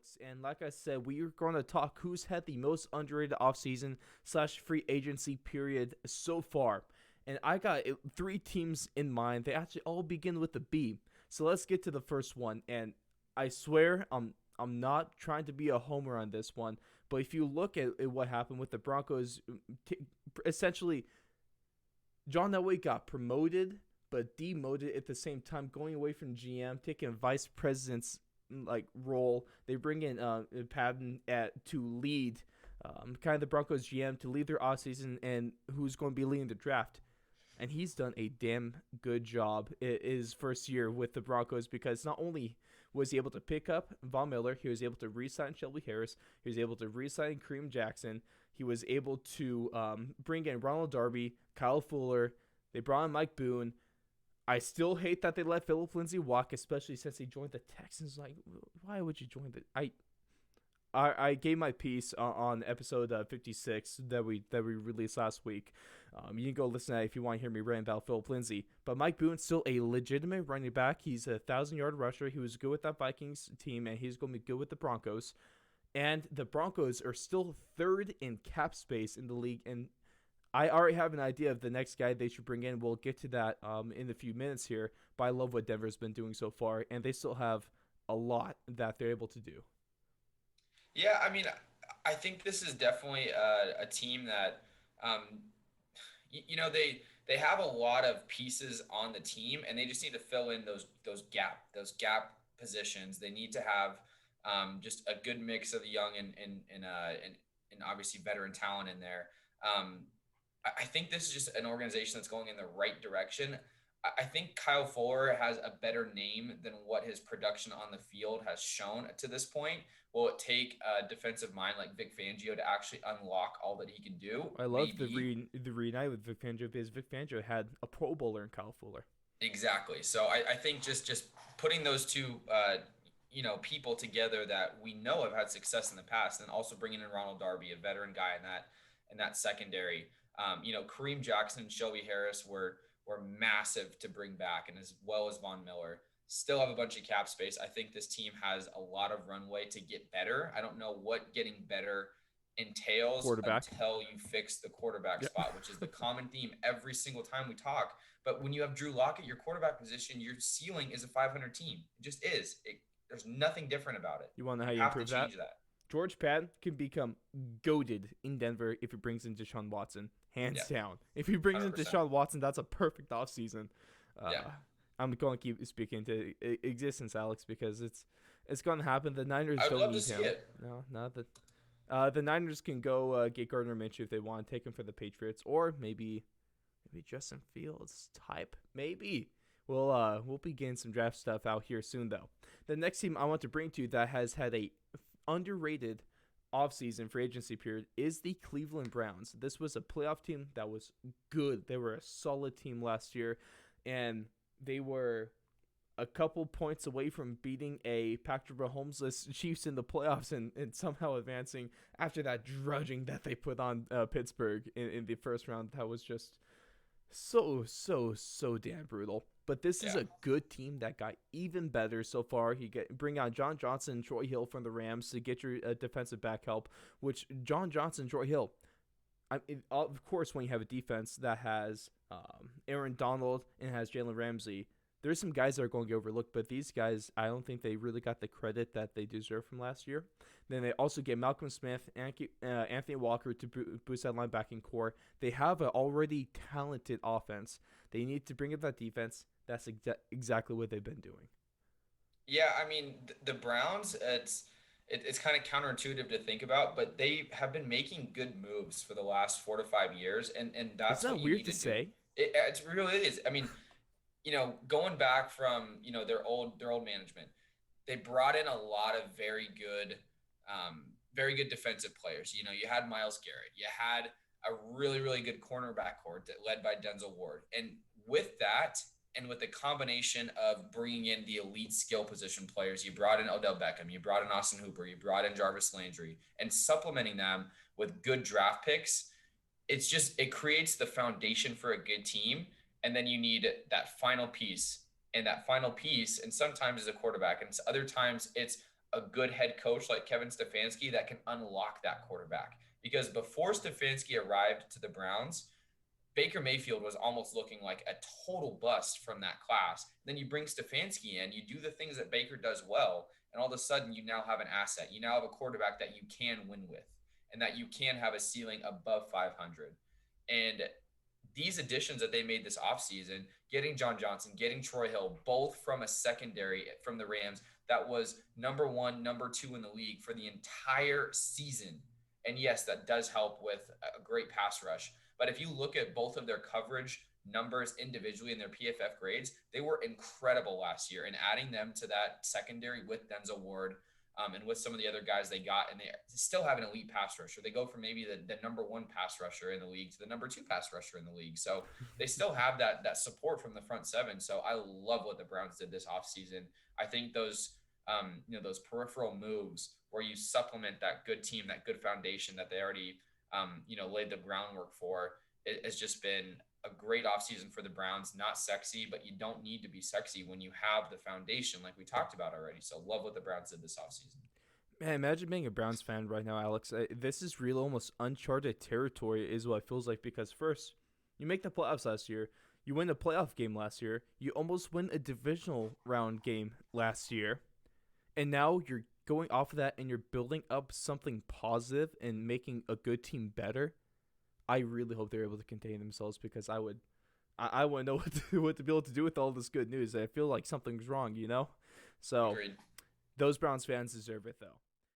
Alex, and like I said, we are going to talk who's had the most underrated offseason slash free agency period so far. And I got three teams in mind. They actually all begin with a B. So let's get to the first one. And I swear I'm not trying to be a homer on this one, but if you look at what happened with the Broncos, essentially John Elway got promoted but demoted at the same time, going away from GM, taking a vice president's role. They bring in Patton to lead kind of the Broncos GM to lead their offseason and who's going to be leading the draft. And he's done a damn good job his first year with the Broncos because not only was he able to pick up Von Miller, he was able to re-sign Shelby Harris, he was able to re-sign Kareem Jackson, he was able to bring in Ronald Darby, Kyle Fuller, they brought in Mike Boone. I still hate that they let Philip Lindsay walk, especially since he joined the Texans. Like, why would you join the? I gave my piece on episode 56 that we released last week. You can go listen to that if you want to hear me rant about Philip Lindsay. But Mike Boone's still a legitimate running back. He's a 1,000-yard rusher. He was good with that Vikings team, and he's going to be good with the Broncos. And the Broncos are still third in cap space in the league, and I already have an idea of the next guy they should bring in. We'll get to that in a few minutes here. But I love what Denver's been doing so far, and they still have a lot that they're able to do. Yeah, I mean, I think this is definitely a team that, they have a lot of pieces on the team, and they just need to fill in those gap positions. They need to have just a good mix of the young and obviously veteran talent in there. I think this is just an organization that's going in the right direction. I think Kyle Fuller has a better name than what his production on the field has shown to this point. Will it take a defensive mind like Vic Fangio to actually unlock all that he can do? I love Maybe. the reunite with Vic Fangio because Vic Fangio had a Pro Bowler in Kyle Fuller. Exactly. So I think just putting those two people together that we know have had success in the past, and also bringing in Ronald Darby, a veteran guy in that secondary. Kareem Jackson and Shelby Harris were massive to bring back, and as well as Von Miller. Still have a bunch of cap space. I think this team has a lot of runway to get better. I don't know what getting better entails Quarterback. until you fix the quarterback Yep. spot, which is the common theme every single time we talk. But when you have Drew Lock at your quarterback position, your ceiling is a 500 team. It just is. There's nothing different about it. You want to know You how you have to improve that? change that. George Patton can become goaded in Denver if he brings in Deshaun Watson, hands Yeah, down. If he brings in 100%. Deshaun Watson, that's a perfect offseason. Yeah. I'm going to keep speaking into existence, Alex, because it's going to happen. The Niners I would don't love to need see him. it. No, not the. The Niners can go get Gardner Minshew if they want, take him for the Patriots, or maybe Justin Fields type. Maybe we'll be getting some draft stuff out here soon, though. The next team I want to bring to you that has had a underrated offseason free agency period is the Cleveland Browns. This was a playoff team that was good. They were a solid team last year, and they were a couple points away from beating a Patrick Mahomes-less Chiefs in the playoffs and somehow advancing after that drudging that they put on Pittsburgh in the first round. That was just so damn brutal. But this is Yeah. a good team that got even better so far. Bring out John Johnson and Troy Hill from the Rams to get your defensive back help, which John Johnson, Troy Hill, of course, when you have a defense that has Aaron Donald and has Jalen Ramsey, there's some guys that are going to get overlooked, but these guys, I don't think they really got the credit that they deserve from last year. Then they also get Malcolm Smith, Anthony Walker to boost that linebacking core. They have an already talented offense. They need to bring up that defense. That's exactly what they've been doing. Yeah, I mean the Browns. It's kind of counterintuitive to think about, but they have been making good moves for the last 4 to 5 years, and Isn't that's that what you weird need to to do. say? It really is. I mean, going back from their old management, they brought in a lot of very good defensive players. You had Miles Garrett, you had a really really good cornerback core led by Denzel Ward, and with that, and with the combination of bringing in the elite skill position players, you brought in Odell Beckham, you brought in Austin Hooper, you brought in Jarvis Landry, and supplementing them with good draft picks. It creates the foundation for a good team, and then you need that final piece, and sometimes is a quarterback, and other times it's a good head coach like Kevin Stefanski that can unlock that quarterback. Because before Stefanski arrived to the Browns, Baker Mayfield was almost looking like a total bust from that class. Then you bring Stefanski in, you do the things that Baker does well, and all of a sudden you now have an asset. You now have a quarterback that you can win with and that you can have a ceiling above 500. And these additions that they made this offseason, getting John Johnson, getting Troy Hill, both from a secondary from the Rams that was number one, number two in the league for the entire season. And yes, that does help with a great pass rush. But if you look at both of their coverage numbers individually in their PFF grades, they were incredible last year. And adding them to that secondary with Denzel Ward, and with some of the other guys they got, and they still have an elite pass rusher. They go from maybe the number one pass rusher in the league to the number two pass rusher in the league. So they still have that support from the front seven. So I love what the Browns did this offseason. I think those those peripheral moves where you supplement that good team, that good foundation that they already laid the groundwork for, it has just been a great offseason for the Browns. Not sexy, but you don't need to be sexy when you have the foundation like we talked about already. So love what the Browns did this offseason. Man, imagine being a Browns fan right now, Alex. This is real, almost uncharted territory is what it feels like, because first, you make the playoffs last year. You win a playoff game last year. You almost win a divisional round game last year. And now you're going off of that and you're building up something positive and making a good team better. I really hope they're able to contain themselves, because I wouldn't know what to be able to do with all this good news. I feel like something's wrong, you know? So Agreed. those Browns fans deserve it, though.